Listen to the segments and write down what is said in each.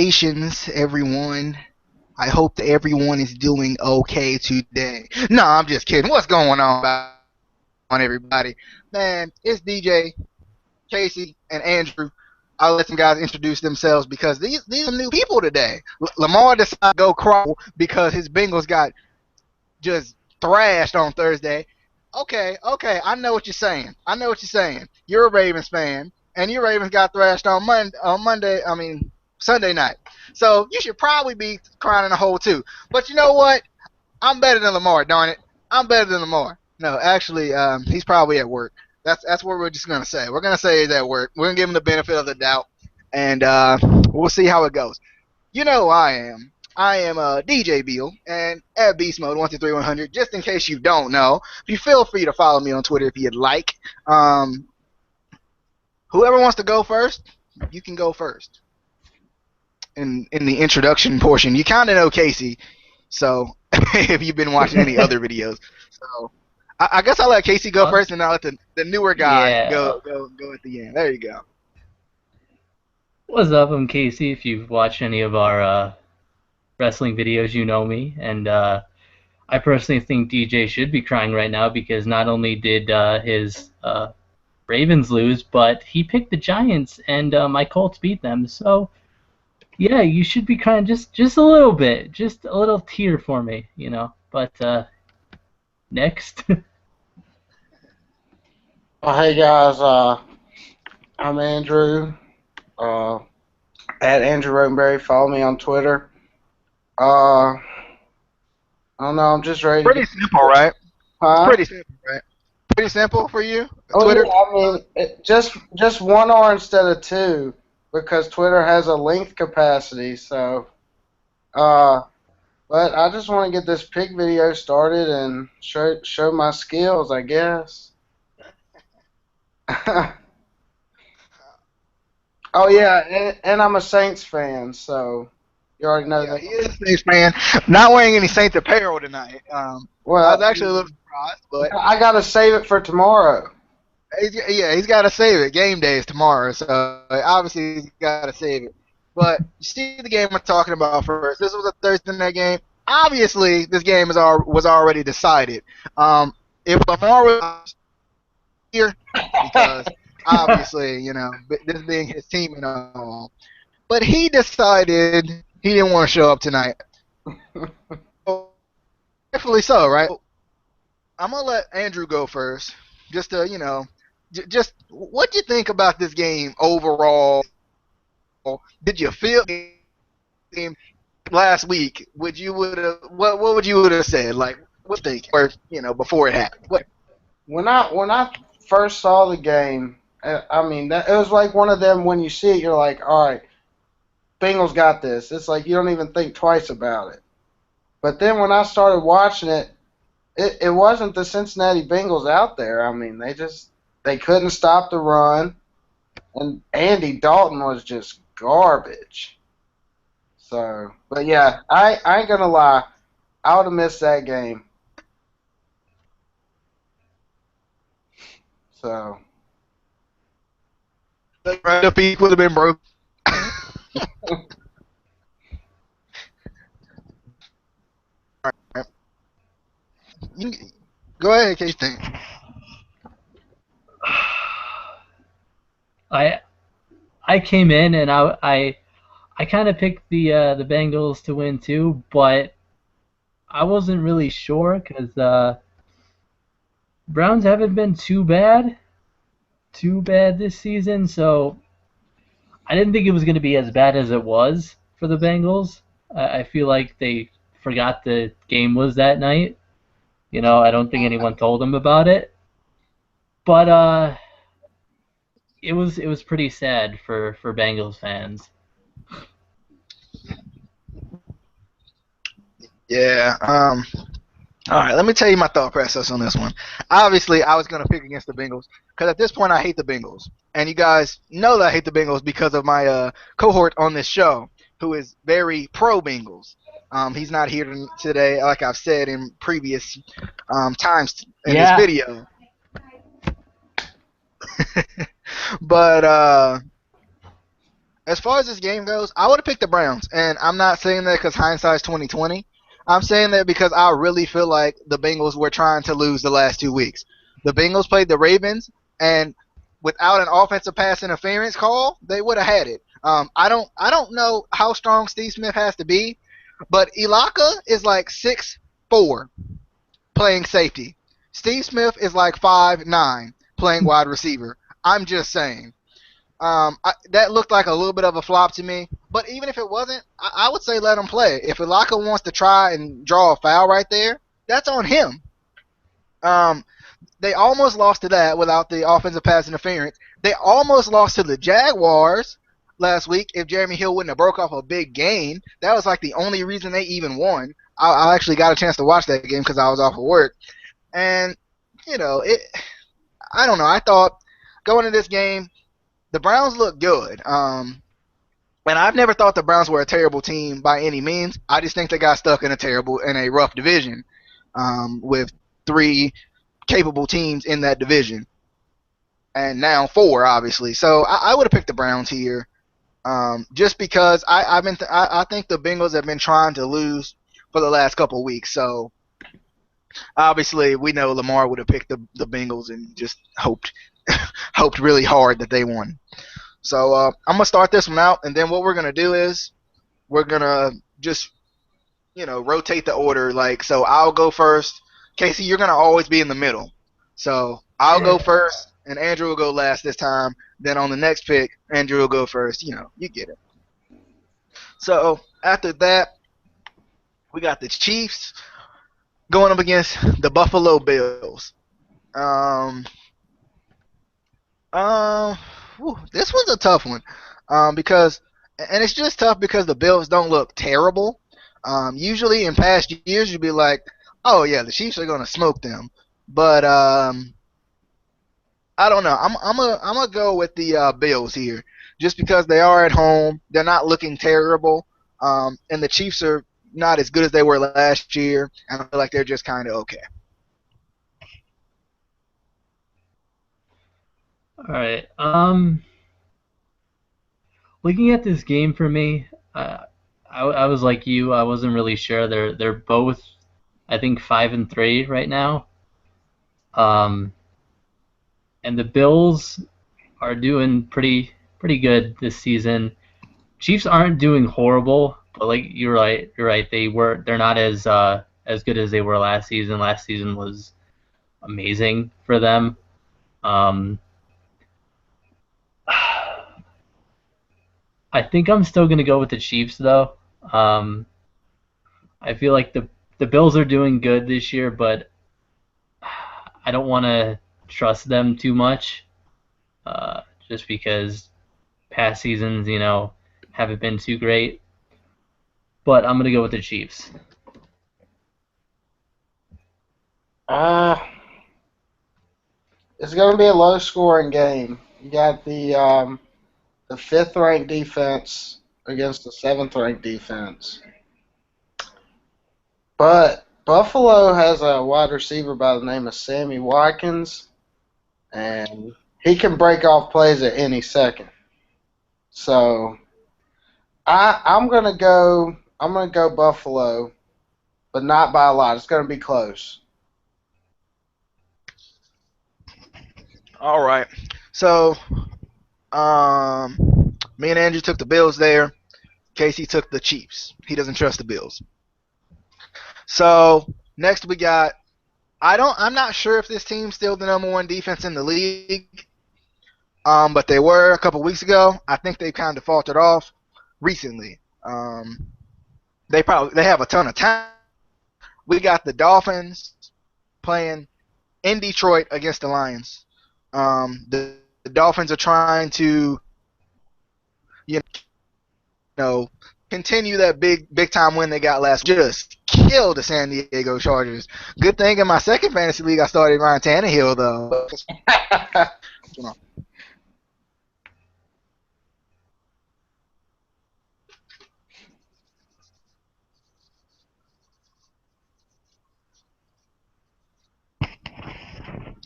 Congratulations, everyone. I hope that everyone is doing okay today. No, I'm just kidding. What's going on, everybody? Man, it's DJ, Casey, and Andrew. I'll let some guys introduce themselves because these are new people today. Lamar decided to go crawl because his Bengals got just thrashed on Thursday. Okay, I know what you're saying. I know what you're saying. You're a Ravens fan, and your Ravens got thrashed on Monday. I mean Sunday night. So you should probably be crying in a hole too. But you know what? I'm better than Lamar. Darn it, I'm better than Lamar. No, actually, he's probably at work. That's what we're just gonna say. We're gonna say he's at work. We're gonna give him the benefit of the doubt, and we'll see how it goes. You know who I am. I am DJ Beal and at Beast Mode 123 100. Just in case you don't know, you feel free to follow me on Twitter if you'd like. Whoever wants to go first, you can go first. In the introduction portion, you kind of know Casey, so if you've been watching any other videos, so I guess I'll let Casey go first, and I'll let the newer guy Yeah. go at the end. There you go. What's up? I'm Casey. If you've watched any of our wrestling videos, you know me. And I personally think DJ should be crying right now because not only did his Ravens lose, but he picked the Giants and my Colts beat them. So, yeah, you should be crying just a little bit. Just a little tear for me, you know. But next. Hey guys, I'm Andrew. Uh, at Andrew Rotenberry. Follow me on Twitter. I don't know. I'm just ready to Pretty get. simple, right? It's Huh? pretty simple, right? Pretty simple for you, Oh Twitter. yeah. I mean, just one R instead of two because Twitter has a length capacity. So, uh, but I just want to get this pick video started and show my skills, I guess. Oh yeah, and I'm a Saints fan, so you already know Yeah, that. he is a Saints fan. Not wearing any Saints apparel tonight. I was Well, actually a little surprised, but I gotta save it for tomorrow. he's got to save it. Game day is tomorrow, so obviously he's got to save it. But you see the game we're talking about first. This was a Thursday night game. Obviously, this game was already decided. If Lamar was here, because obviously, this being his team and all, but he decided he didn't want to show up tonight. Rightfully so, right? I'm gonna let Andrew go first, just to just what do you think about this game overall? Did you feel the game last week? What would you would have said? Like what think or before it happened? What? When I first saw the game, I mean it was like one of them. When you see it, you're like, all right, Bengals got this. It's like you don't even think twice about it. But then when I started watching it, it wasn't the Cincinnati Bengals out there. I mean, they couldn't stop the run, and Andy Dalton was just garbage. So, but yeah, I ain't gonna lie, I would have missed that game. So, The peak would have been broke. You, go ahead, Casey. I I came in and I kind of picked the Bengals to win too, but I wasn't really sure because Browns haven't been too bad this season. So I didn't think it was going to be as bad as it was for the Bengals. I feel like they forgot the game was that night. You know, I don't think anyone told them about it. But it was pretty sad for Bengals fans. Yeah. All right. Let me tell you my thought process on this one. Obviously, I was gonna pick against the Bengals because at this point I hate the Bengals, and you guys know that I hate the Bengals because of my cohort on this show, who is very pro Bengals. He's not here today, like I've said in previous times in this Yeah. video. But as far as this game goes, I would have picked the Browns, and I'm not saying that because hindsight's 2020. I'm saying that because I really feel like the Bengals were trying to lose the last 2 weeks. The Bengals played the Ravens, and without an offensive pass interference call, they would have had it. I don't know how strong Steve Smith has to be, but Ilaka is like 6'4" playing safety. Steve Smith is like 5'9" playing wide receiver. I'm just saying. That looked like a little bit of a flop to me. But even if it wasn't, I would say let him play. If Ilaka wants to try and draw a foul right there, that's on him. Um, they almost lost to that without the offensive pass interference. They almost lost to the Jaguars last week if Jeremy Hill wouldn't have broke off a big gain. That was like the only reason they even won. I actually got a chance to watch that game because I was off of work. And, I don't know. I thought going into this game, the Browns look good. And I've never thought the Browns were a terrible team by any means. I just think they got stuck in a rough division with three capable teams in that division, and now four, obviously. So I would have picked the Browns here, just because I think the Bengals have been trying to lose for the last couple of weeks. So obviously we know Lamar would have picked the Bengals and just hoped hoped really hard that they won. So I'm gonna start this one out, and then what we're gonna do is we're gonna just rotate the order. Like, so I'll go first. Casey, you're gonna always be in the middle. So I'll go first, and Andrew will go last this time. Then on the next pick, Andrew will go first. You get it. So after that, we got the Chiefs going up against the Buffalo Bills. Um, this one's a tough one, because, and it's just tough because the Bills don't look terrible. Usually in past years you'd be like, oh yeah, the Chiefs are gonna smoke them, but I don't know. I'm gonna go with the Bills here, just because they are at home. They're not looking terrible, and the Chiefs are not as good as they were last year, and I feel like they're just kind of okay. All right. Looking at this game for me, I was like you. I wasn't really sure. They're both, I think, 5-3 right now. Um, and the Bills are doing pretty good this season. Chiefs aren't doing horrible, but like you're right. You're right. They're not as good as they were last season. Last season was amazing for them. Um, I think I'm still gonna go with the Chiefs though. Um, I feel like the Bills are doing good this year, but I don't want to trust them too much, just because past seasons, haven't been too great. But I'm gonna go with the Chiefs. Uh, it's going to be a low-scoring game. You got the fifth-ranked defense against the seventh-ranked defense. But Buffalo has a wide receiver by the name of Sammy Watkins, and he can break off plays at any second. So I'm gonna go Buffalo, but not by a lot. It's gonna be close. All right. So me and Andrew took the Bills there. Casey took the Chiefs. He doesn't trust the Bills. So next we got. I'm not sure if this team's still the number one defense in the league. But they were a couple weeks ago. I think they've kind of faltered off recently. They have a ton of talent. We got the Dolphins playing in Detroit against the Lions. The Dolphins are trying to, you know, continue that big time win they got last week. Just killed the San Diego Chargers. Good thing in my second fantasy league I started Ryan Tannehill though.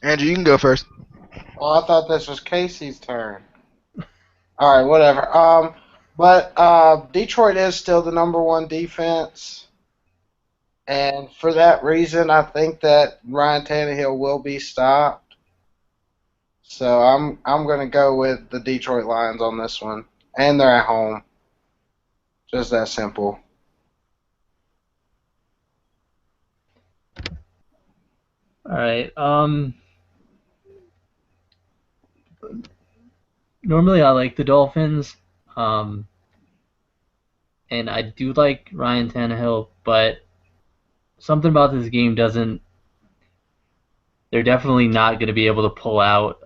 Andrew, you can go first. Well, I thought this was Casey's turn. All right, whatever. But Detroit is still the number one defense, and for that reason, I think that Ryan Tannehill will be stopped. So I'm going to go with the Detroit Lions on this one, and they're at home. Just that simple. All right. Normally I like the Dolphins, um, and I do like Ryan Tannehill, but something about this game doesn't. They're definitely not going to be able to pull out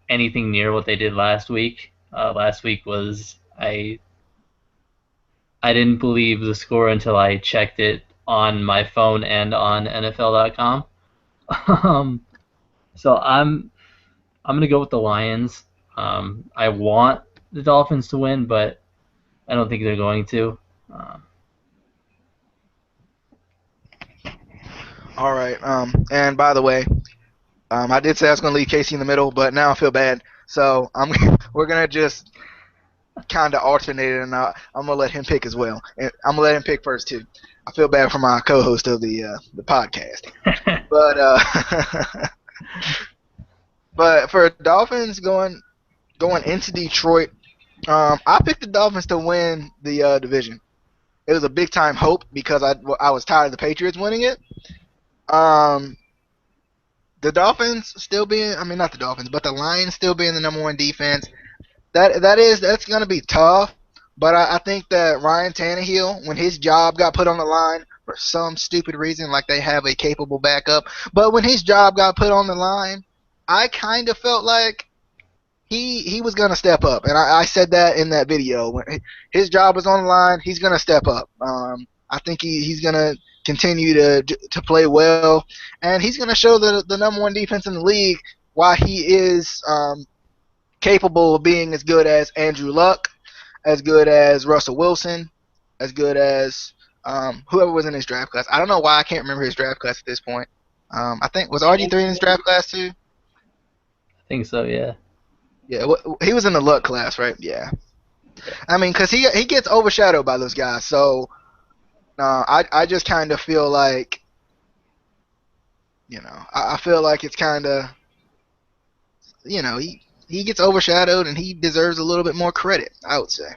anything near what they did last week. Last week was I didn't believe the score until I checked it on my phone and on NFL.com. Um, so I'm gonna go with the Lions. I want the Dolphins to win, but I don't think they're going to. Um, All right. And by the way, I did say I was gonna leave Casey in the middle, but now I feel bad. So we're gonna just kind of alternate it, and I'm gonna let him pick as well. And I'm gonna let him pick first too. I feel bad for my co-host of the podcast, but but for Dolphins going into Detroit, I picked the Dolphins to win the division. It was a big time hope because I was tired of the Patriots winning it. Um, the Dolphins still being, I mean not the Dolphins, but the Lions still being the number one defense. That's gonna be tough. But I think that Ryan Tannehill, when his job got put on the line for some stupid reason, like they have a capable backup, but when his job got put on the line, I kind of felt like he was gonna step up, and I said that in that video. When his job was on the line, he's gonna step up. I think he's gonna continue to play well, and he's gonna show the number one defense in the league why he is capable of being as good as Andrew Luck, as good as Russell Wilson, as good as whoever was in his draft class. I don't know why I can't remember his draft class at this point. I think was RG3 in his draft class too. I think so, yeah. Yeah, he was in the Luck class, right? Yeah. I mean, because he gets overshadowed by those guys. So I just kind of feel like, I feel like it's kind of, he gets overshadowed and he deserves a little bit more credit, I would say.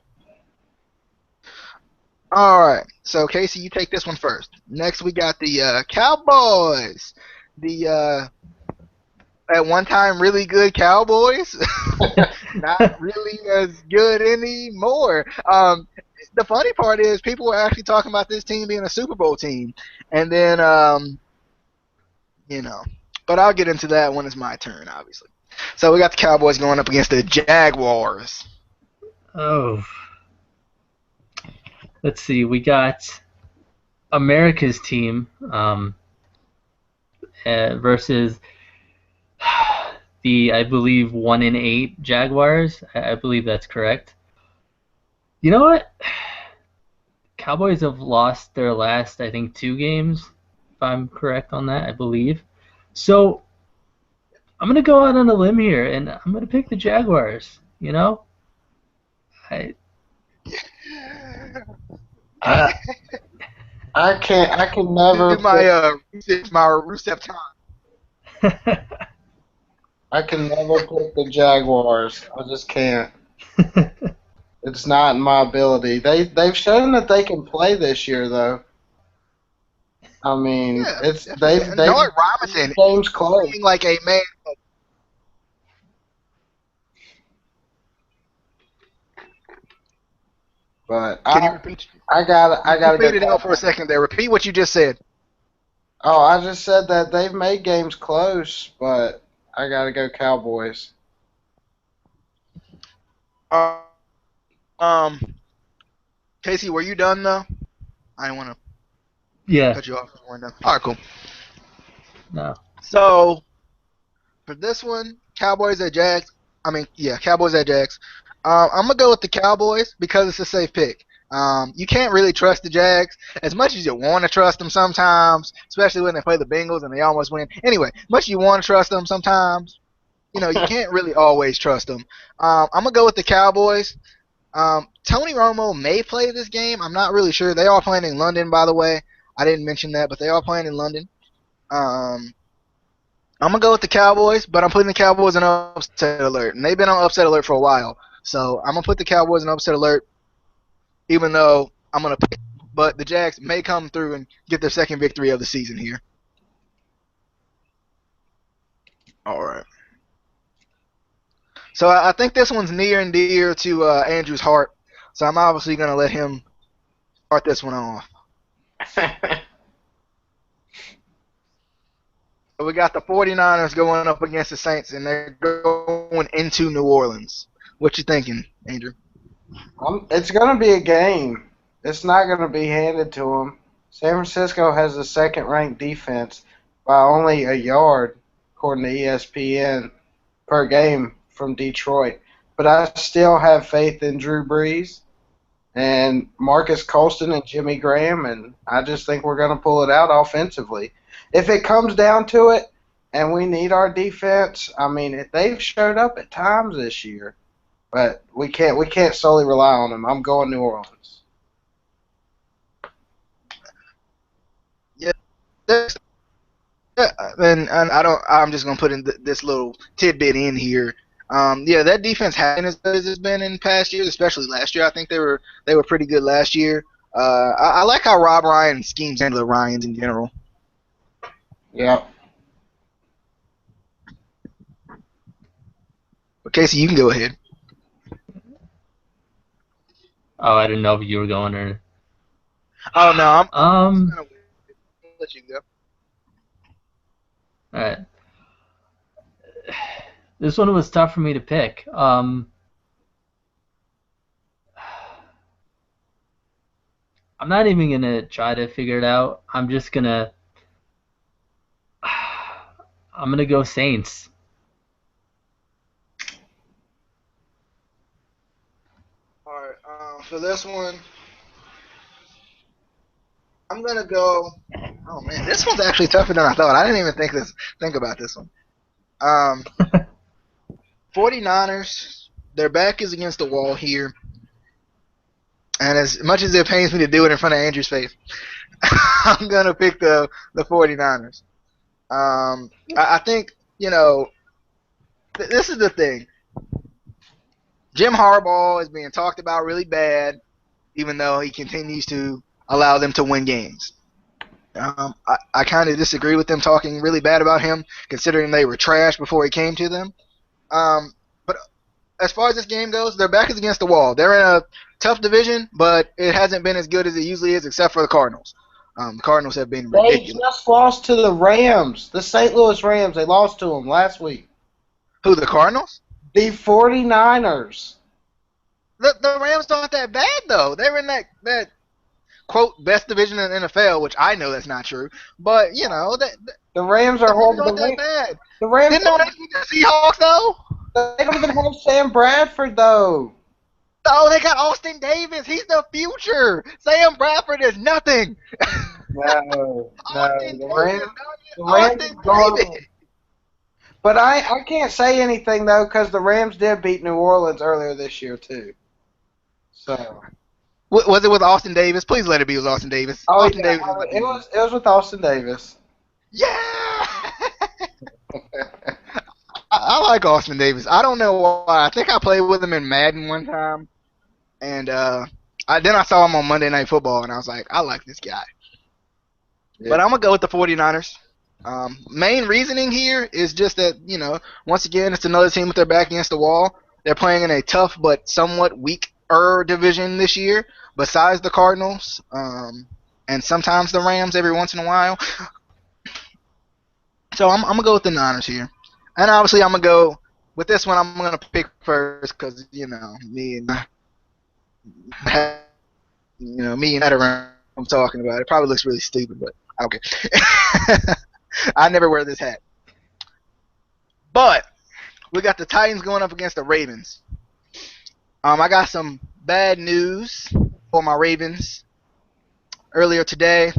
All right, so Casey, you take this one first. Next, we got the Cowboys. The at one time really good Cowboys, not really as good anymore. The funny part is people were actually talking about this team being a Super Bowl team, and then but I'll get into that when it's my turn, obviously. So we got the Cowboys going up against the Jaguars. Oh, let's see. We got America's team versus the, I believe, 1-8 Jaguars. I believe that's correct. You know what? Cowboys have lost their last, I think, 2 games, if I'm correct on that, I believe. So I'm going to go out on a limb here, and I'm going to pick the Jaguars, I can never my Rusev time. I can never pick the Jaguars. I just can't. It's not in my ability. They've shown that they can play this year, though. I mean, Yeah, it's definitely. they've Norton Robinson games close. playing like a man. But Can you repeat? I gotta Repeat it go. out for a second there. Repeat what you just said. Oh, I just said that they've made games close, but I gotta go Cowboys. Uh, Casey, were you done though? I didn't want to Yeah, cut you off. If you weren't done. All right, cool. no. So for this one, Cowboys at Jags. Cowboys at Jags. I'm gonna go with the Cowboys because it's a safe pick. You can't really trust the Jags as much as you want to trust them sometimes, especially when they play the Bengals and they almost win. Anyway, much as you want to trust them sometimes, you can't really always trust them. I'm gonna go with the Cowboys. Tony Romo may play this game. I'm not really sure. They are playing in London, by the way. I didn't mention that, but they are playing in London. Um, I'm gonna go with the Cowboys, but I'm putting the Cowboys in upset alert, and they've been on upset alert for a while. So I'm gonna put the Cowboys in upset alert, even though I'm gonna pick. But the Jags may come through and get their second victory of the season here. All right. So I think this one's near and dear to Andrew's heart. So I'm obviously gonna let him start this one off. So we got the 49ers going up against the Saints, and they're going into New Orleans. What you thinking, Andrew? It's going to be a game. It's not going to be handed to them. San Francisco has the second-ranked defense by only a yard, according to ESPN, per game from Detroit. But I still have faith in Drew Brees and Marcus Colston and Jimmy Graham, and I just think we're going to pull it out offensively. If it comes down to it and we need our defense, I mean, they've showed up at times this year, but we can't solely rely on them. I'm going New Orleans. Yeah, and I don't. I'm just gonna put in this little tidbit in here. Yeah, that defense hasn't as good as it's been in past years, especially last year. I think they were pretty good last year. I like how Rob Ryan schemes handle the Ryans in general. Yeah. But Casey, you can go ahead. Oh, I didn't know if you were going or. Oh no, I'm All gonna let you go. right. This one was tough for me to pick. I'm not even gonna try to figure it out. I'm gonna go Saints. All right. For this one, I'm gonna go. Oh man, this one's actually tougher than I thought. I didn't even think about this one. 49ers, their back is against the wall here, and as much as it pains me to do it in front of Andrew's face, I'm gonna pick the 49ers. I think this is the thing. Jim Harbaugh is being talked about really bad, even though he continues to allow them to win games. I kind of disagree with them talking really bad about him, considering they were trash before he came to them. But as far as this game goes, their back is against the wall. They're in a tough division, but it hasn't been as good as it usually is, except for the Cardinals. The Cardinals have been ridiculous. They just lost to the Rams, the St. Louis Rams. They lost to them last week. Who, the Cardinals? The 49ers. The Rams aren't that bad, though. They're in that quote, best division in the NFL, which I know that's not true. But, the Rams are horrible. horrible. Not that bad. The Rams didn't know they beat the Seahawks, though? They don't even have Sam Bradford, though. Oh, they got Austin Davis. He's the future. Sam Bradford is nothing. No. The Rams Davis. But I can't say anything, though, because the Rams did beat New Orleans earlier this year, too. So. Was it with Austin Davis? Please let it be with Austin Davis. Oh, Austin yeah. Davis It was with Austin Davis. Yeah. I like Austin Davis. I don't know why. I think I played with him in Madden one time, and then I saw him on Monday Night Football, and I was like, I like this guy. Yeah. But I'm gonna go with the 49ers. Main reasoning here is just that once again, it's another team with their back against the wall. They're playing in a tough but somewhat weaker division this year, besides the Cardinals, and sometimes the Rams every once in a while. So I'm gonna go with the Niners here. And obviously, I'm going to go with this one. I'm going to pick first because, me and that I'm talking about. It probably looks really stupid, but okay. I never wear this hat. But we got the Titans going up against the Ravens. I got some bad news for my Ravens. Earlier today,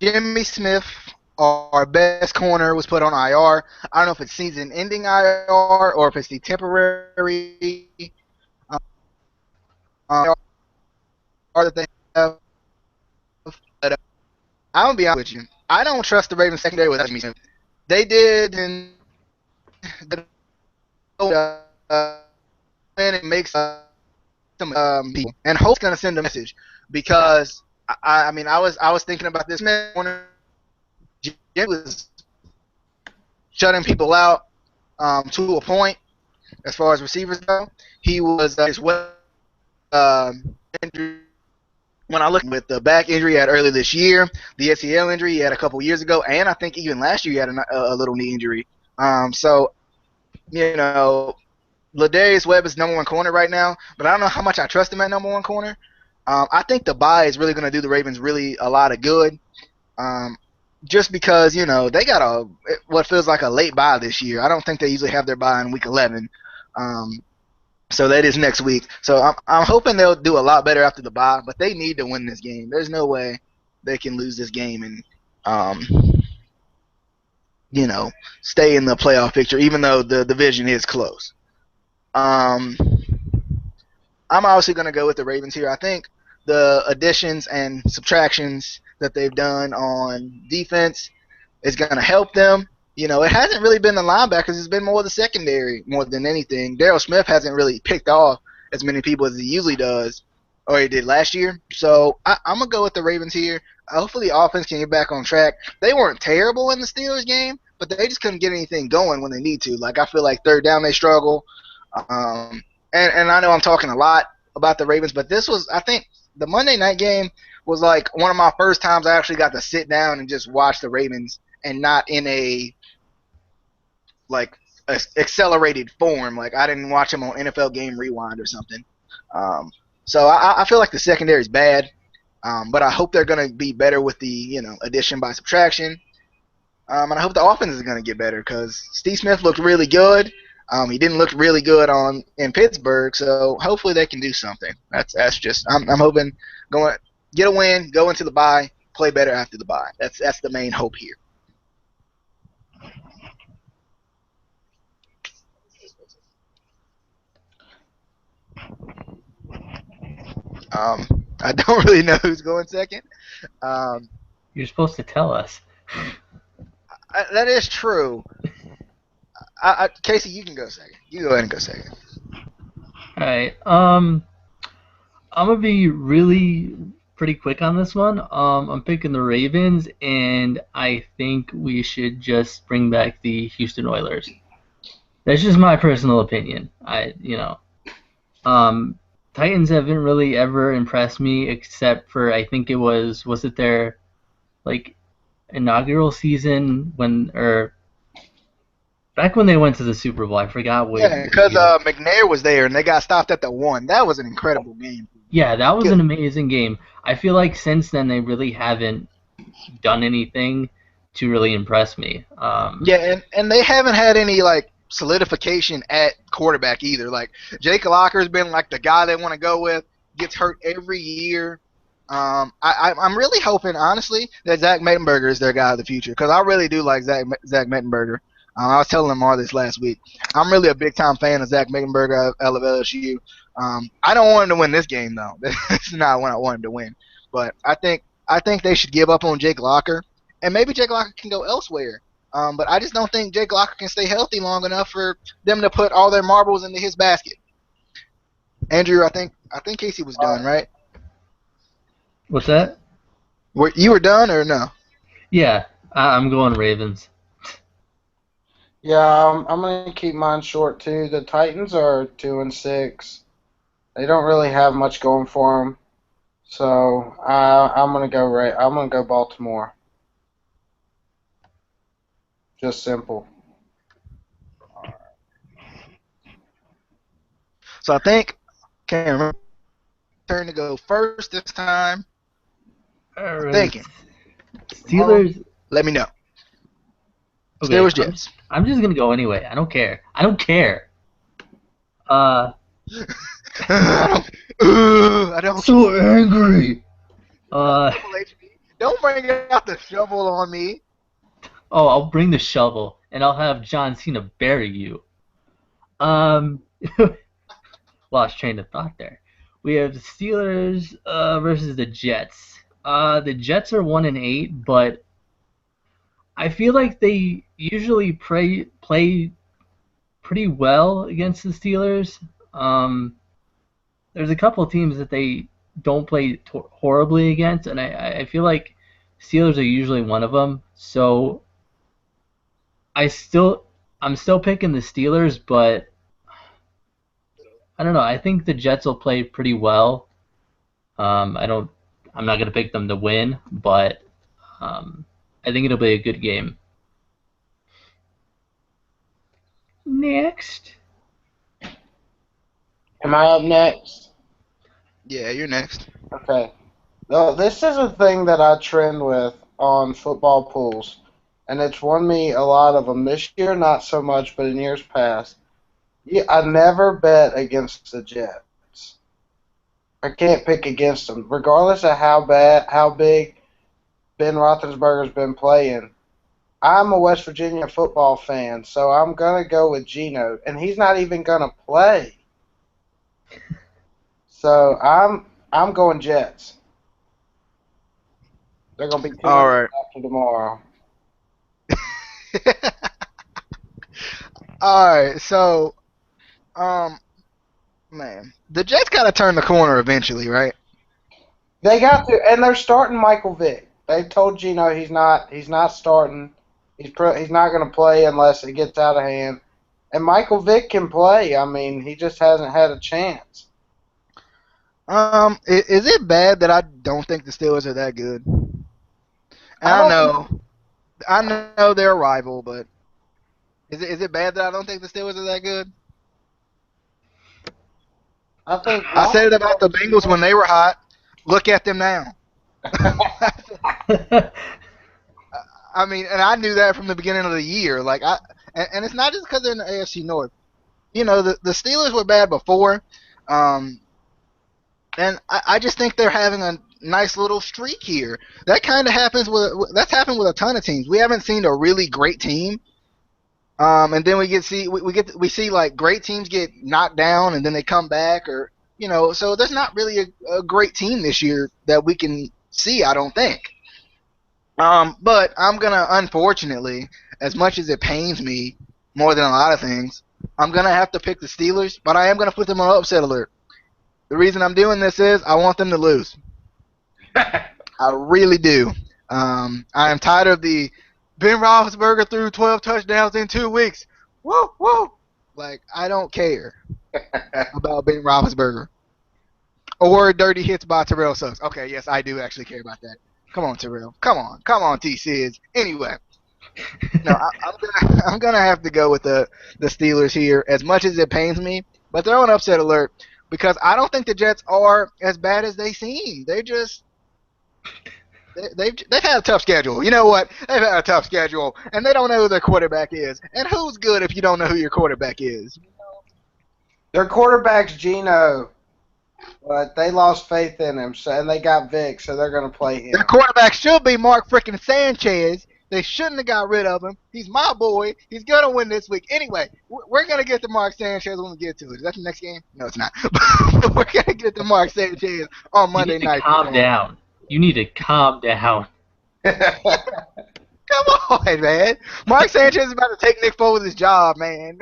Jimmy Smith, our best corner, was put on IR. I don't know if it's season-ending IR or if it's the temporary. Are that they have, but I'm gonna be honest with you. I don't trust the Ravens secondary without me. They did, and it makes some people, and Hope's gonna send a message because I mean I was thinking about this man. Jim was shutting people out to a point as far as receivers go. He was his injury. When I look with the back injury he had earlier this year, the ACL injury he had a couple years ago, and I think even last year he had a little knee injury. So, you know, Ladarius Webb is number one corner right now, but I don't know how much I trust him at number one corner. I think the bye is really going to do the Ravens really a lot of good. Just because, you know, they got what feels like a late bye this year. I don't think they usually have their bye in week 11. So that is next week. So I'm hoping they'll do a lot better after the bye, but they need to win this game. There's no way they can lose this game and you know, stay in the playoff picture, even though the division is close. I'm obviously going to go with the Ravens here. I think the additions and subtractions that they've done on defense is going to help them. You know, it hasn't really been the linebackers. It's been more the secondary more than anything. Darryl Smith hasn't really picked off as many people as he usually does, or he did last year. So I'm going to go with the Ravens here. Hopefully the offense can get back on track. They weren't terrible in the Steelers game, but they just couldn't get anything going when they need to. Like, I feel like third down they struggle. And I know I'm talking a lot about the Ravens, but this was, I think, the Monday night game was like one of my first times I actually got to sit down and just watch the Ravens and not in a accelerated form. Like, I didn't watch them on NFL Game Rewind or something. So I feel like the secondary is bad, but I hope they're going to be better with the, you know, addition by subtraction. And I hope the offense is going to get better because Steve Smith looked really good. He didn't look really good in Pittsburgh, so hopefully they can do something. That's just I'm hoping get a win, go into the bye, play better after the bye. That's the main hope here. I don't really know who's going second. You're supposed to tell us. That is true. Casey, you can go second. You go ahead and go second. All right. I'm gonna be really pretty quick on this one. I'm picking the Ravens, and I think we should just bring back the Houston Oilers. That's just my personal opinion. Titans haven't really ever impressed me, except for I think it was it their inaugural season back when they went to the Super Bowl. I forgot what. Yeah, because McNair was there and they got stopped at the 1. That was an incredible game. Yeah, that was an amazing game. I feel like since then they really haven't done anything to really impress me. Yeah, and they haven't had any solidification at quarterback either. Like, Jake Locker's been the guy they want to go with. Gets hurt every year. I'm really hoping, honestly, that Zach Mettenberger is their guy of the future because I really do like Zach Mettenberger. I was telling Lamar this last week. I'm really a big-time fan of Zach Mettenberger out of LSU. I don't want him to win this game, though. This is not what I want him to win. But I think they should give up on Jake Locker, and maybe Jake Locker can go elsewhere. But I just don't think Jake Locker can stay healthy long enough for them to put all their marbles into his basket. Andrew, I think Casey was done, right? What's that? You were done or no? Yeah, I'm going Ravens. Yeah, I'm gonna keep mine short too. The Titans are 2-6. They don't really have much going for them, so I'm gonna go Baltimore. Just simple. So I think can't remember. Turn to go first this time. All right. Thinking. Steelers. Let me know. Okay, Steelers Jets. I'm just gonna go anyway. I don't care. I don't. So angry. Don't bring out the shovel on me. Oh, I'll bring the shovel and I'll have John Cena bury you. Lost train of thought there. We have the Steelers versus the Jets. The Jets are 1-8, but I feel like they usually play pretty well against the Steelers. There's a couple of teams that they don't play horribly against, and I feel like Steelers are usually one of them. So I'm still picking the Steelers, but I don't know. I think the Jets will play pretty well. I'm not gonna pick them to win, but I think it'll be a good game. Next. Am I up next? Yeah, you're next. Okay. No, this is a thing that I trend with on football pools, and it's won me a lot of them. This year, not so much, but in years past. Yeah, I never bet against the Jets. I can't pick against them, regardless of how big Ben Roethlisberger's been playing. I'm a West Virginia football fan, so I'm gonna go with Geno, and he's not even gonna play. So I'm going Jets. They're gonna be 2 All right. after tomorrow. All right. So, man, the Jets gotta turn the corner eventually, right? They got to, and they're starting Michael Vick. They've told Geno he's not starting. He's not going to play unless it gets out of hand. And Michael Vick can play. I mean, he just hasn't had a chance. Is it bad that I don't think the Steelers are that good? I I know they're a rival, but is it bad that I don't think the Steelers are that good? I think I said it about the Bengals when they were hot. Look at them now. I mean, and I knew that from the beginning of the year. And it's not just because they're in the AFC North. You know, the Steelers were bad before, and I just think they're having a nice little streak here. That kind of happened with a ton of teams. We haven't seen a really great team, and then we see like great teams get knocked down and then they come back, or so there's not really a great team this year that we can see. I don't think. But I'm gonna, unfortunately, as much as it pains me more than a lot of things, I'm gonna have to pick the Steelers. But I am gonna put them on upset alert. The reason I'm doing this is I want them to lose. I really do. I am tired of the Ben Roethlisberger threw 12 touchdowns in 2 weeks. Woo, woo. Like, I don't care about Ben Roethlisberger. Or dirty hits by Terrell Suggs. Okay, yes, I do actually care about that. Come on, Terrell. Come on, T-Sids. Anyway, no, I'm gonna have to go with the Steelers here, as much as it pains me. But they're on upset alert because I don't think the Jets are as bad as they seem. They've had a tough schedule. You know what? They've had a tough schedule, and they don't know who their quarterback is. And who's good if you don't know who your quarterback is? Their quarterback's Geno, but they lost faith in him, and they got Vic, so they're going to play him. Their quarterback should be Mark freaking Sanchez. They shouldn't have got rid of him. He's my boy. He's going to win this week. Anyway, we're going to get to Mark Sanchez when we get to it. Is that the next game? No, it's not. We're going to get to Mark Sanchez on Monday night. Calm down. You need to calm down. Come on, man. Mark Sanchez is about to take Nick Foles' job, man.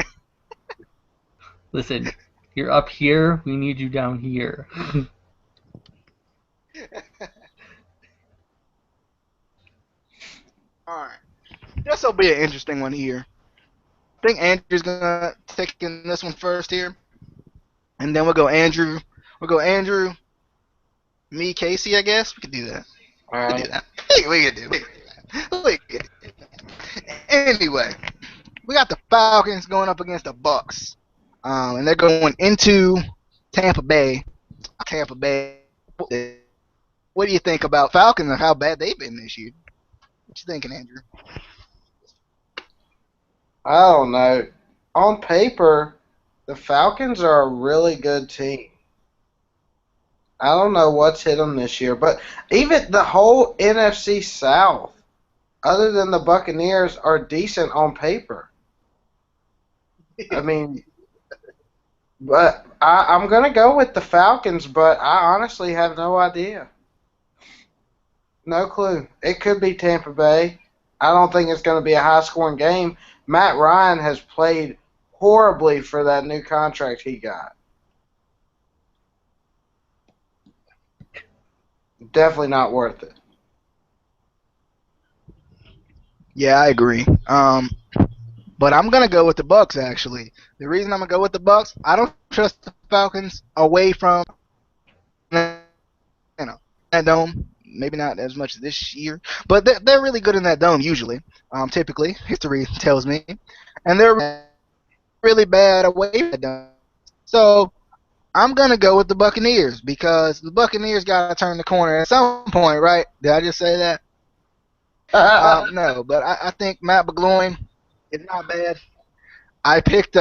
Listen, you're up here. We need you down here. All right. This will be an interesting one here. I think Andrew's going to take in this one first here. And then we'll go Andrew. Me, Casey, I guess. We could do that. All right. We could do that. Anyway, we got the Falcons going up against the Bucks. And they're going into Tampa Bay. What do you think about Falcons and how bad they've been this year? What you thinking, Andrew? I don't know. On paper, the Falcons are a really good team. I don't know what's hit them this year, but even the whole NFC South, other than the Buccaneers, are decent on paper. I mean, but I'm gonna go with the Falcons, but I honestly have no idea. No clue. It could be Tampa Bay. I don't think it's going to be a high-scoring game. Matt Ryan has played horribly for that new contract he got. Definitely not worth it. Yeah, I agree. But I'm gonna go with the Bucks. Actually, the reason I'm gonna go with the Bucks, I don't trust the Falcons away from that dome. Maybe not as much this year, but they're really good in that dome usually. Typically, history tells me, and they're really bad away from that dome. So I'm gonna go with the Buccaneers because the Buccaneers gotta turn the corner at some point, right? Did I just say that? No, but I think Matt McGloin is not bad. I picked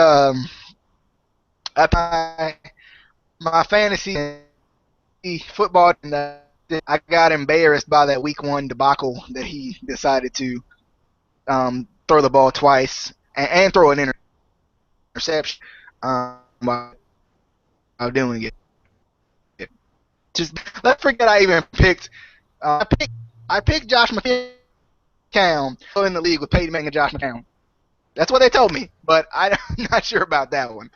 my fantasy football, and I got embarrassed by that week 1 debacle that he decided to throw the ball twice and throw an interception while doing it. Just let's forget I even picked. I picked Josh McCown in the league with Peyton Manning and Josh McCown. That's what they told me, but I'm not sure about that one.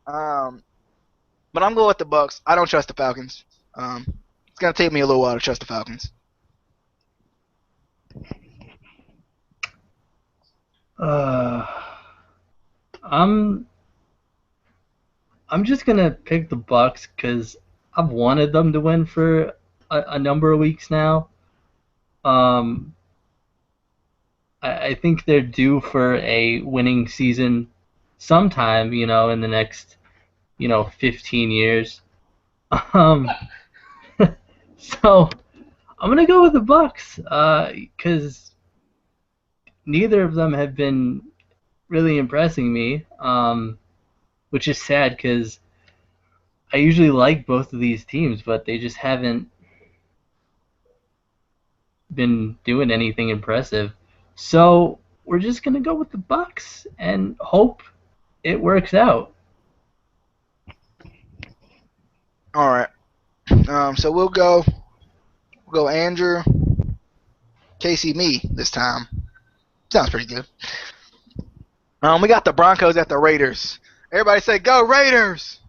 But I'm going with the Bucks. I don't trust the Falcons. It's gonna take me a little while to trust the Falcons. I'm just gonna pick the Bucks because I've wanted them to win for a number of weeks now. I think they're due for a winning season sometime, in the next, 15 years. Um, so I'm gonna go with the Bucks because neither of them have been really impressing me, which is sad because I usually like both of these teams, but they just haven't been doing anything impressive. So we're just gonna go with the Bucks and hope it works out. All right. So we'll go Andrew, Casey, me this time. Sounds pretty good. We got the Broncos at the Raiders. Everybody say, "Go Raiders!"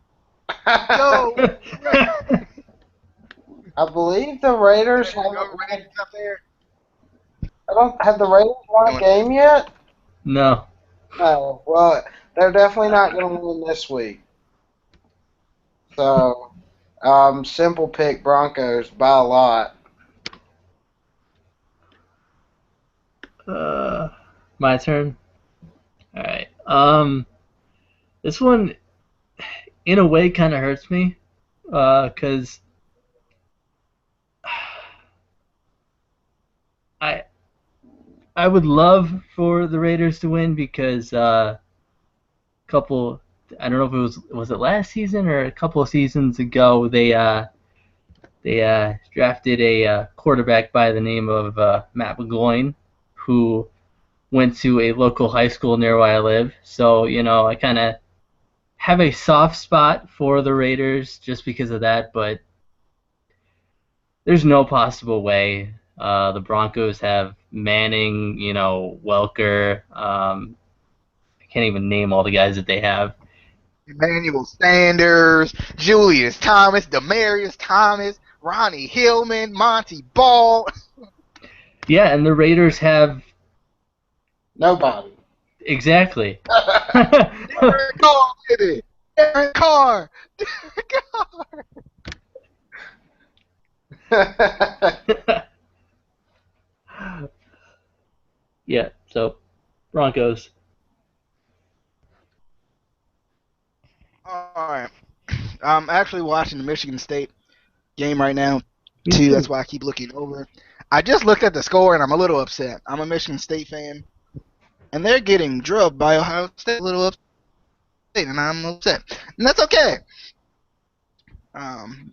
Go Raiders! I believe the Raiders have. Go Raiders up there. Have the Raiders won a game yet? No. No. Well, they're definitely not going to win this week. So, simple pick Broncos by a lot. My turn. All right. This one, in a way, kind of hurts me, because I would love for the Raiders to win because I don't know if it was it last season or a couple of seasons ago they drafted a quarterback by the name of Matt McGloin, who went to a local high school near where I live. So, I kind of have a soft spot for the Raiders just because of that, but there's no possible way. The Broncos have Manning, Welker. I can't even name all the guys that they have. Emmanuel Sanders, Julius Thomas, Demaryius Thomas, Ronnie Hillman, Monty Ball. Yeah, and the Raiders have nobody. Exactly. Derek Carr did it. Derek Carr. Yeah, so Broncos. All right. I'm actually watching the Michigan State game right now, too. That's why I keep looking over. I just looked at the score, and I'm a little upset. I'm a Michigan State fan, and they're getting drubbed by Ohio State a little upset, and I'm upset. And that's okay.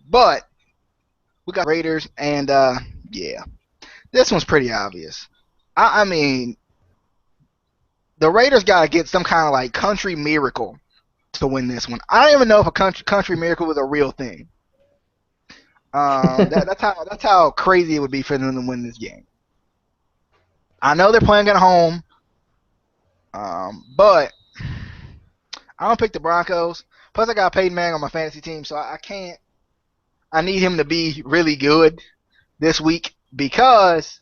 But we got Raiders, and, yeah. This one's pretty obvious. I mean, the Raiders got to get some kind of, country miracle to win this one. I don't even know if a country miracle was a real thing. That's how crazy it would be for them to win this game. I know they're playing at home, but I don't pick the Broncos. Plus, I got Peyton Manning on my fantasy team, so I can't. I need him to be really good this week because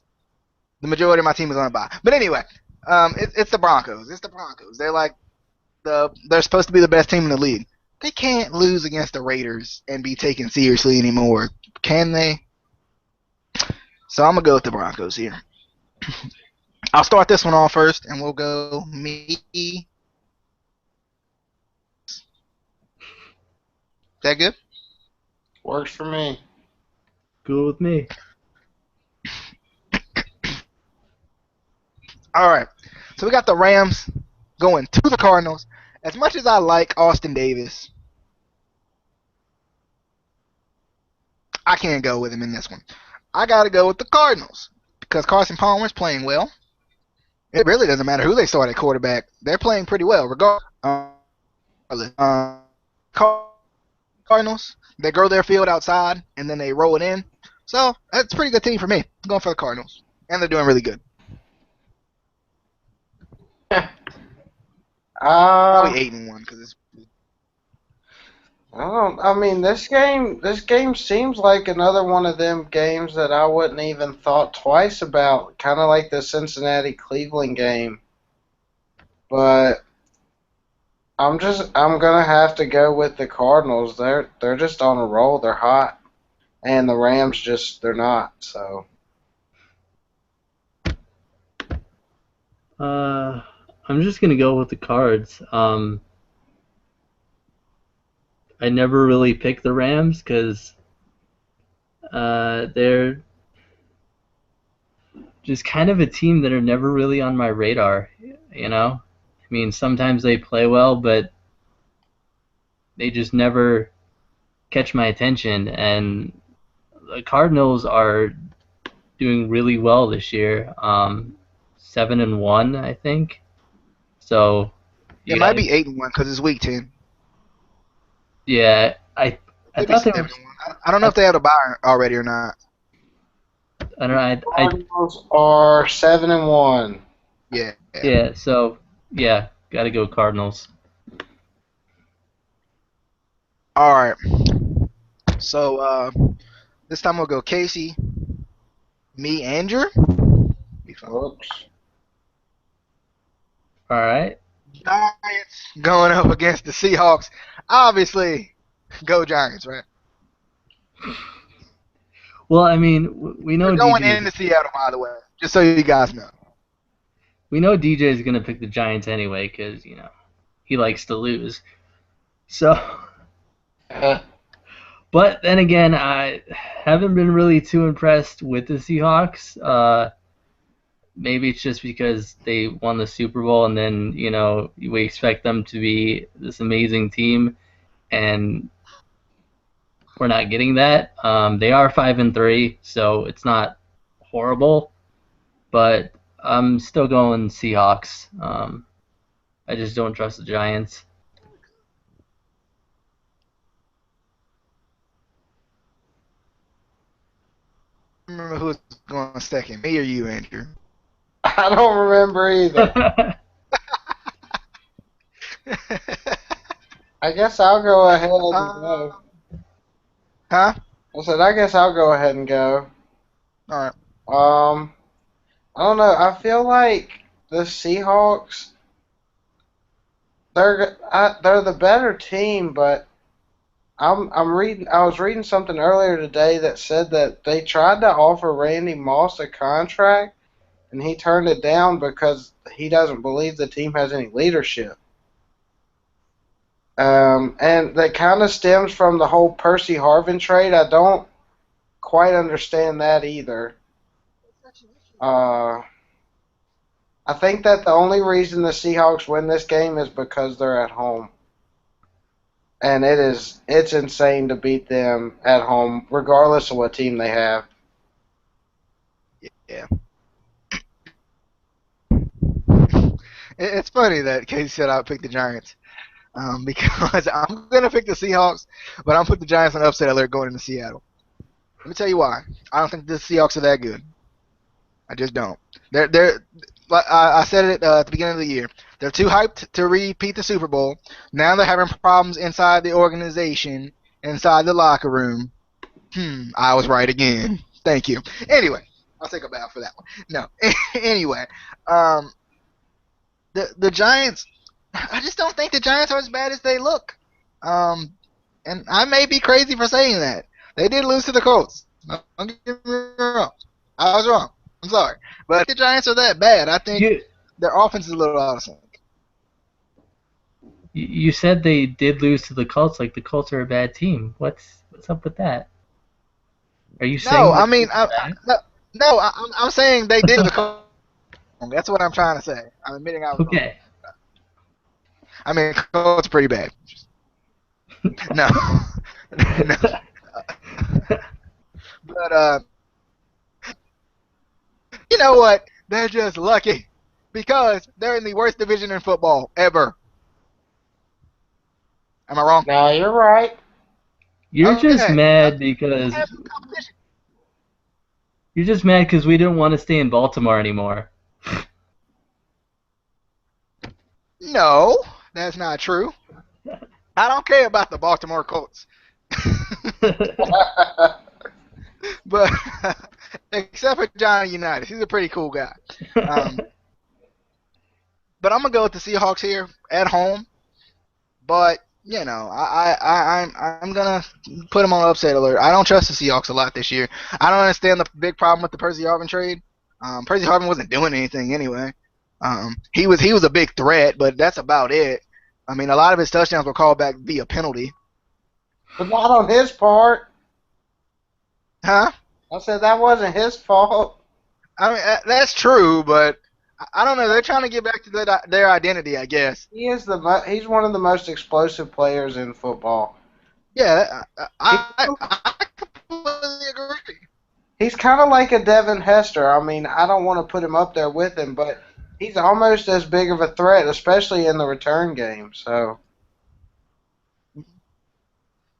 the majority of my team is on a bye. But anyway, it's the Broncos. It's the Broncos. They're supposed to be the best team in the league. They can't lose against the Raiders and be taken seriously anymore, can they? So I'm gonna go with the Broncos here. I'll start this one off first, and we'll go me. That good? Works for me. Go with me. All right. So we got the Rams going to the Cardinals. As much as I like Austin Davis, I can't go with him in this one. I got to go with the Cardinals because Carson Palmer's playing well. It really doesn't matter who they start at quarterback. They're playing pretty well, regardless. Cardinals, they grow their field outside, and then they roll it in. So that's a pretty good team for me. I'm going for the Cardinals, and they're doing really good. Probably 8-1 because it's. I mean, this game seems like another one of them games that I wouldn't even thought twice about, kind of like the Cincinnati-Cleveland game. But I'm gonna have to go with the Cardinals. They're just on a roll. They're hot, and the Rams they're not. So. I'm just gonna go with the Cards. I never really picked the Rams because they're just kind of a team that are never really on my radar. You know, I mean, sometimes they play well, but they just never catch my attention. And the Cardinals are doing really well this year. 7-1, I think. So It might be 8-1 because it's week 10. Yeah, I thought they were. I don't know if they had a bye already or not. I don't know. Cardinals are 7-1. Yeah. Yeah. So yeah, gotta go Cardinals. All right. So this time we'll go Casey, me, Andrew. Oops. All right. Giants going up against the Seahawks. Obviously, go Giants, right? Well, I mean, we know We're going DJ into Seattle, by the way, just so you guys know. We know DJ is gonna pick the Giants anyway because he likes to lose. So, but then again, I haven't been really too impressed with the Seahawks. Maybe it's just because they won the Super Bowl and then, we expect them to be this amazing team and we're not getting that. They are 5-3, so it's not horrible, but I'm still going Seahawks. I just don't trust the Giants. Remember who's going second, me or you, Andrew? I don't remember either. I guess I'll go ahead and go. Huh? I said, I guess I'll go ahead and go. All right. I don't know. I feel like the Seahawks, they're the better team, but I was reading something earlier today that said that they tried to offer Randy Moss a contract, and he turned it down because he doesn't believe the team has any leadership. And that kind of stems from the whole Percy Harvin trade. I don't quite understand that either. I think that the only reason the Seahawks win this game is because they're at home. And it's insane to beat them at home, regardless of what team they have. Yeah. It's funny that Casey said I would pick the Giants. because I'm gonna pick the Seahawks, but I'm put the Giants on upset alert going into Seattle. Let me tell you why. I don't think the Seahawks are that good. I just don't. They're like I said it at the beginning of the year. They're too hyped to repeat the Super Bowl. Now they're having problems inside the organization, inside the locker room. I was right again. Thank you. Anyway, I'll take a bow for that one. No. Anyway, the Giants. I just don't think the Giants are as bad as they look. And I may be crazy for saying that. They did lose to the Colts. Don't get me wrong. I was wrong. I'm sorry. But the Giants are that bad. I think their offense is a little out of sync. You said they did lose to the Colts. Like the Colts are a bad team. What's up with that? Are you saying? No, I mean, I'm saying they did to the Colts. That's what I'm trying to say. I'm admitting I was wrong. Okay. I mean, Colts are pretty bad. No. No. But you know what? They're just lucky because they're in the worst division in football ever. Am I wrong? No, you're right. You're just Okay. mad because we didn't want to stay in Baltimore anymore. No, that's not true. I don't care about the Baltimore Colts. But except for Johnny Unitas, he's a pretty cool guy. But I'm gonna go with the Seahawks here at home. But you know, I'm gonna put them on upset alert. I don't trust the Seahawks a lot this year. I don't understand the big problem with the Percy Harvin trade. Percy Harvin wasn't doing anything anyway. He was a big threat, but that's about it. I mean, a lot of his touchdowns were called back via penalty. But not on his part. Huh? I said that wasn't his fault. I mean, that's true, but I don't know. They're trying to get back to their identity, I guess. He's one of the most explosive players in football. Yeah, I completely agree. He's kind of like a Devin Hester. I mean, I don't want to put him up there with him, but he's almost as big of a threat, especially in the return game. So,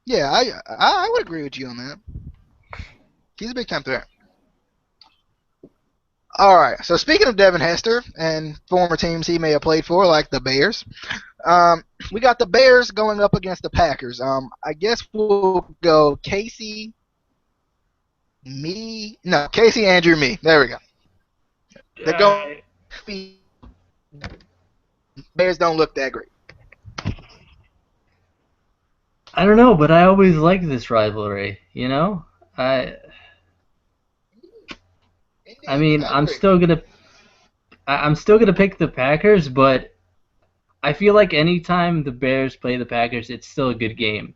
Yeah, I would agree with you on that. He's a big time threat. All right. So speaking of Devin Hester and former teams he may have played for, like the Bears, we got the Bears going up against the Packers. I guess we'll go Casey, Andrew, me. There we go. They're going. Bears don't look that great. I don't know, but I always like this rivalry. You know, I mean, I'm still gonna pick the Packers, but I feel like anytime the Bears play the Packers, it's still a good game.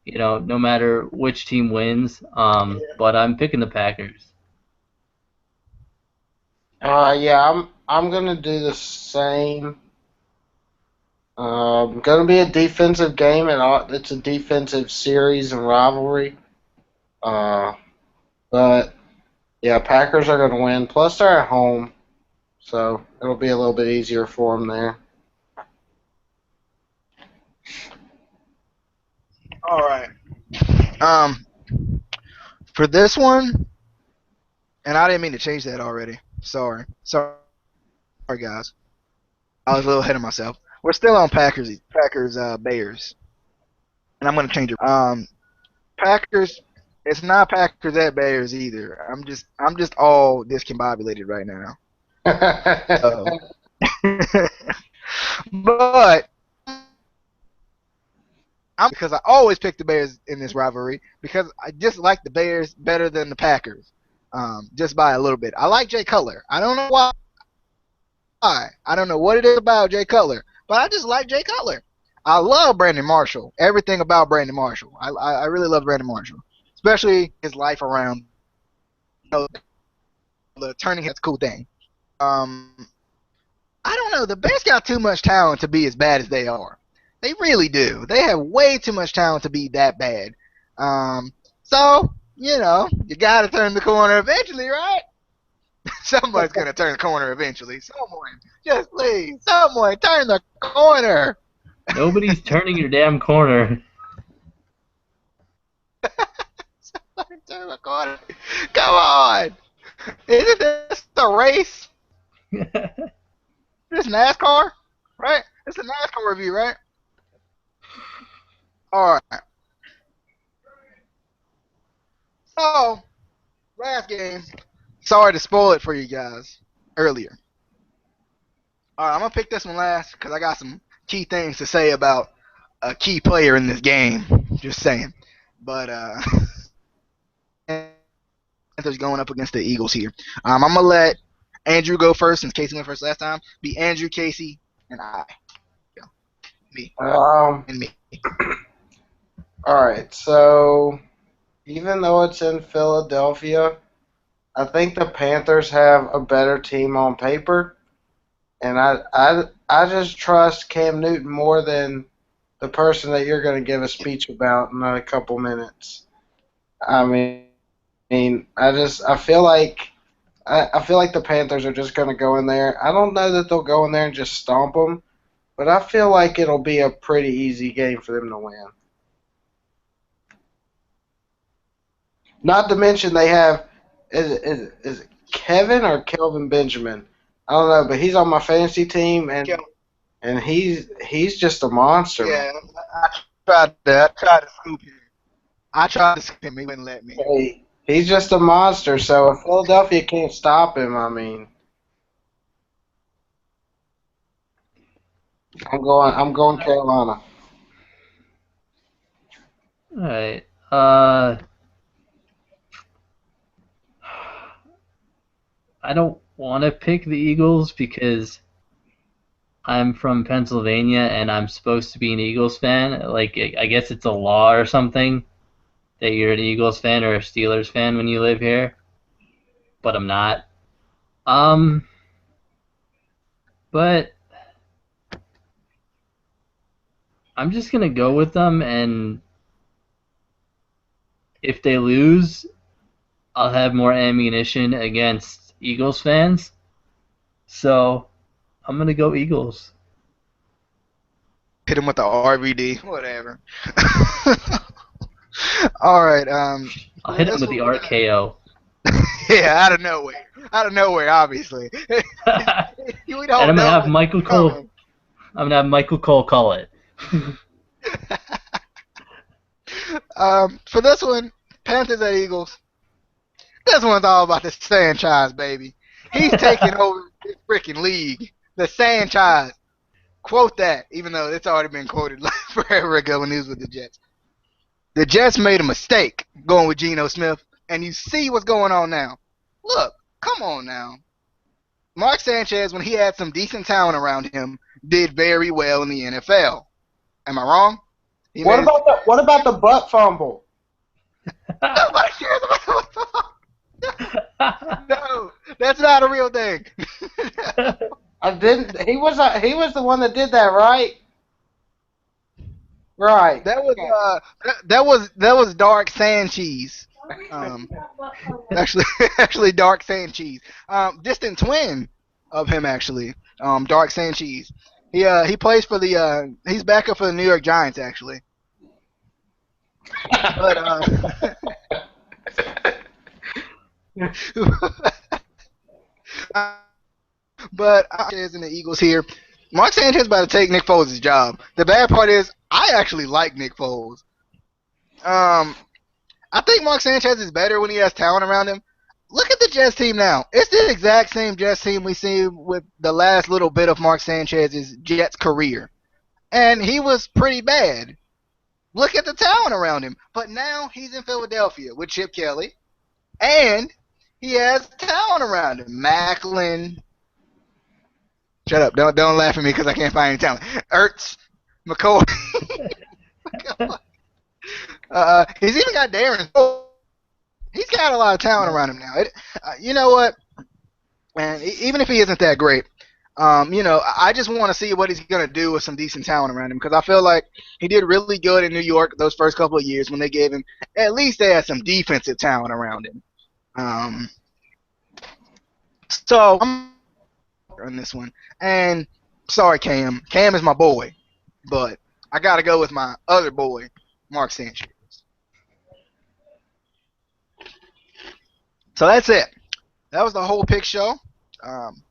You know, no matter which team wins. But I'm picking the Packers. yeah, I'm gonna do the same. Gonna be a defensive game, and it's a defensive series and rivalry. But yeah, Packers are gonna win. Plus, they're at home, so it'll be a little bit easier for them there. All right. For this one, and I didn't mean to change that already. Sorry, guys. I was a little ahead of myself. We're still on Packers, Bears, and I'm gonna change it. Packers. It's not Packers at Bears either. I'm just all discombobulated right now. But because I always pick the Bears in this rivalry because I just like the Bears better than the Packers, just by a little bit. I like Jay Cutler. I don't know why. I don't know what it is about Jay Cutler, but I just like Jay Cutler. I love Brandon Marshall. Everything about Brandon Marshall. I really love Brandon Marshall, especially his life around the turning head's a cool thing. I don't know. The Bears got too much talent to be as bad as they are. They really do. They have way too much talent to be that bad. So, you know, you got to turn the corner eventually, right? Someone's going to turn the corner eventually. Someone, just please, someone turn the corner. Nobody's turning your damn corner. Turn the corner. Come on. Isn't this a race? This NASCAR, right? It's a NASCAR review, right? All right. So, last game. Sorry to spoil it for you guys earlier. All right, I'm gonna pick this one last because I got some key things to say about a key player in this game. Just saying. But Panthers going up against the Eagles here. I'm gonna let Andrew go first since Casey went first last time. Be Andrew, Casey, and I. Yeah. Me and me. All right. So even though it's in Philadelphia, I think the Panthers have a better team on paper, and I just trust Cam Newton more than the person that you're going to give a speech about in a couple minutes. I mean, I feel like the Panthers are just going to go in there. I don't know that they'll go in there and just stomp them, but I feel like it'll be a pretty easy game for them to win. Not to mention they have is it Kevin or Kelvin Benjamin? I don't know, but he's on my fantasy team and he's just a monster. Yeah, I tried to scoop him. I tried to scoop him. He wouldn't let me. Hey, he's just a monster. So if Philadelphia can't stop him, I mean, I'm going Carolina. All right. I don't want to pick the Eagles because I'm from Pennsylvania and I'm supposed to be an Eagles fan. Like, I guess it's a law or something that you're an Eagles fan or a Steelers fan when you live here, but I'm not. But I'm just gonna go with them, and if they lose, I'll have more ammunition against Eagles fans. So I'm gonna go Eagles. Hit him with the RVD. Whatever. All right. I'll hit him with the RKO. Yeah, out of nowhere. Out of nowhere, obviously. We don't And I'm gonna know have what's Michael Cole. coming. I'm gonna have Michael Cole call it. For this one, Panthers at Eagles. This one's all about the Sanchez, baby. He's taking over this freaking league. The Sanchez. Quote that, even though it's already been quoted like forever ago when he was with the Jets. The Jets made a mistake going with Geno Smith, and you see what's going on now. Look, come on now. Mark Sanchez, when he had some decent talent around him, did very well in the NFL. Am I wrong? What about the butt fumble? Nobody cares about the No, that's not a real thing. I didn't. He was the one that did that, right? Right. That was Dark Sanchez. Actually Dark Sanchez. Distant twin of him actually. Dark Sanchez. He plays for the he's backup for the New York Giants actually. But but Sanchez and the Eagles here. Mark Sanchez about to take Nick Foles' job. The bad part is I actually like Nick Foles. I think Mark Sanchez is better when he has talent around him. Look at the Jets team now. It's the exact same Jets team we see with the last little bit of Mark Sanchez's Jets career. And he was pretty bad. Look at the talent around him. But now he's in Philadelphia with Chip Kelly. And he has talent around him. Macklin. Shut up. Don't laugh at me because I can't find any talent. Ertz. McCoy. He's even got Darren. He's got a lot of talent around him now. You know what? Man, even if he isn't that great, I just want to see what he's going to do with some decent talent around him because I feel like he did really good in New York those first couple of years when they gave him, at least they had some defensive talent around him. So I'm on this one. And sorry, Cam. Cam is my boy. but I gotta go with my other boy, Mark Sanchez. So that's it. That was the whole pick show. Um,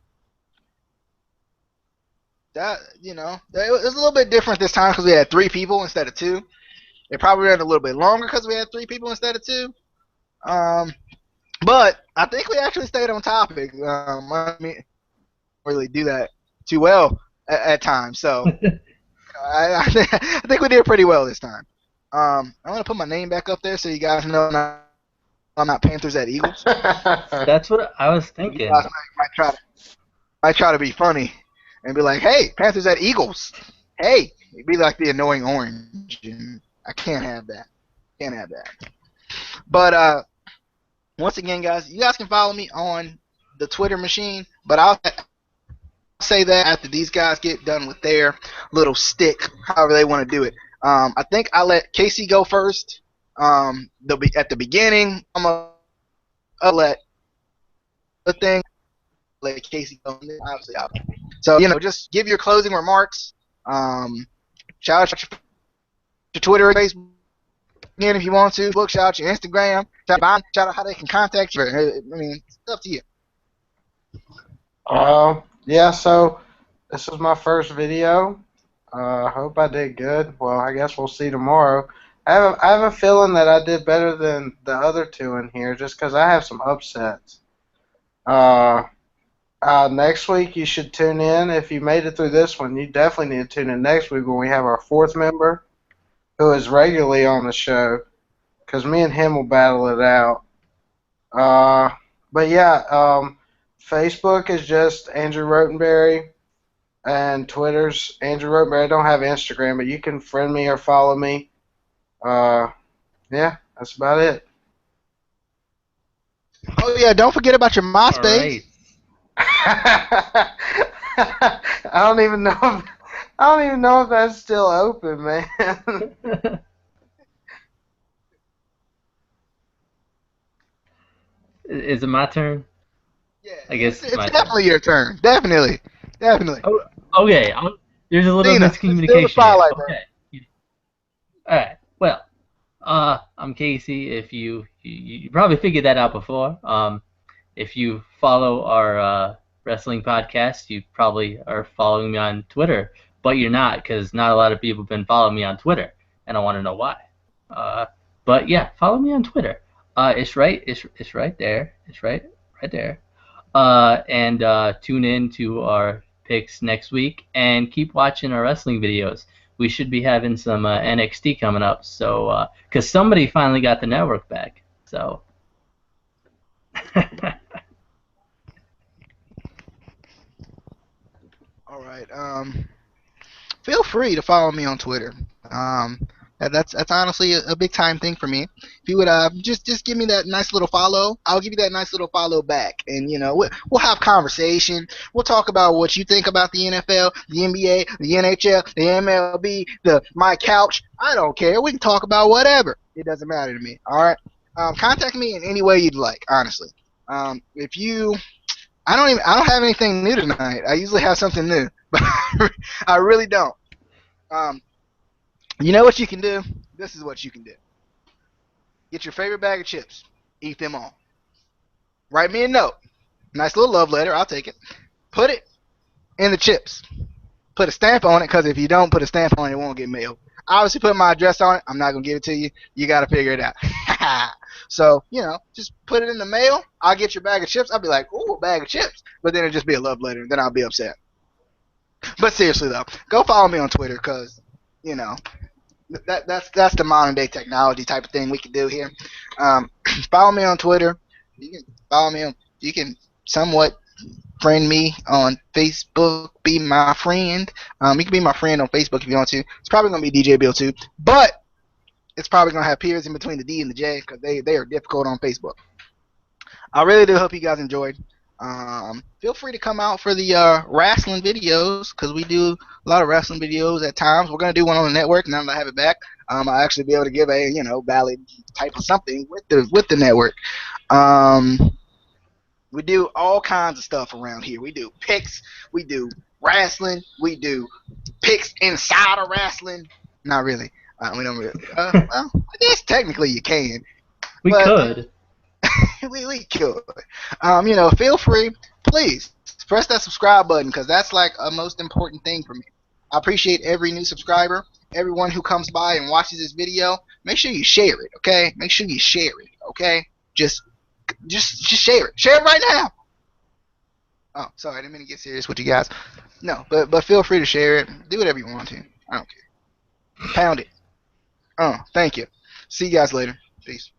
that it was a little bit different this time because we had 3 people instead of 2. It probably ran a little bit longer because we had 3 people instead of 2. Um, but I think we actually stayed on topic. I mean, really do that too well at times. So I think we did pretty well this time. I'm gonna put my name back up there so you guys know I'm not Panthers at Eagles. That's what I was You thinking. guys might try to be funny and be like, "Hey, Panthers at Eagles." Hey, it'd be like the annoying orange, and I can't have that. Can't have that. But once again, guys, you guys can follow me on the Twitter machine, but I'll say that after these guys get done with their little stick, however they want to do it. I think I let Casey go first. At the beginning, I'm gonna let the thing let Casey go. Obviously, so just give your closing remarks. Shout out your Twitter, Facebook, again if you want to. Shout out your Instagram. Shout out how they can contact you. I mean, it's up to you. Yeah, so this is my first video. I hope I did good. Well, I guess we'll see tomorrow. I have a feeling that I did better than the other 2 in here just because I have some upsets. Next week you should tune in. If you made it through this one, you definitely need to tune in next week when we have our 4th member who is regularly on the show because me and him will battle it out. But yeah, Facebook is just Andrew Rotenberry, and Twitter's Andrew Rotenberry. I don't have Instagram, but you can friend me or follow me. Yeah, that's about it. Oh yeah, don't forget about your MySpace. All I don't even know if that's still open, man. right. Is it my turn? Yeah, I guess it's my turn. definitely your turn. Definitely. Oh, okay. There's a little Dina, miscommunication it's still the spotlight, here. Okay. All right. Well, I'm Casey. If you probably figured that out before. If you follow our wrestling podcast, you probably are following me on Twitter, but you're not because not a lot of people have been following me on Twitter, and I want to know why. But yeah, follow me on Twitter. It's right there. It's right there. And tune in to our picks next week and keep watching our wrestling videos. We should be having some NXT coming up, so because somebody finally got the network back. So. All right. Feel free to follow me on Twitter. That's honestly a big time thing for me. If you would just give me that nice little follow, I'll give you that nice little follow back, and we'll have conversation. We'll talk about what you think about the NFL, the NBA, the NHL, the MLB, my couch. I don't care. We can talk about whatever. It doesn't matter to me. All right. Contact me in any way you'd like. Honestly. If you I don't have anything new tonight. I usually have something new, but I really don't. You know what you can do? This is what you can do. Get your favorite bag of chips. Eat them all. Write me a note. Nice little love letter. I'll take it. Put it in the chips. Put a stamp on it, because if you don't put a stamp on it, it won't get mailed. Obviously, put my address on it. I'm not going to give it to you. You got to figure it out. So, just put it in the mail. I'll get your bag of chips. I'll be like, ooh, a bag of chips. But then it'll just be a love letter. Then I'll be upset. But seriously, though, go follow me on Twitter, because, that's the modern day technology type of thing we can do here. Follow me on Twitter. You can somewhat friend me on Facebook. Be my friend. You can be my friend on Facebook if you want to. It's probably gonna be DJ Bill too, but it's probably gonna have periods in between the D and the J because they are difficult on Facebook. I really do hope you guys enjoyed. Feel free to come out for the wrestling videos, because we do a lot of wrestling videos at times. We're gonna do one on the network now that I have it back. I'll actually be able to give a valid type of something with the network. We do all kinds of stuff around here. We do picks. We do wrestling. We do picks inside of wrestling. Not really. We don't really. Well, I guess technically you can. We But, could. we could. Feel free, please press that subscribe button because that's like a most important thing for me. I appreciate every new subscriber, everyone who comes by and watches this video. Make sure you share it, okay? Make sure you share it, okay? Just share it. Share it right now. Oh, sorry, I didn't mean to get serious with you guys. No, but feel free to share it. Do whatever you want to. I don't care. Pound it. Thank you. See you guys later. Peace.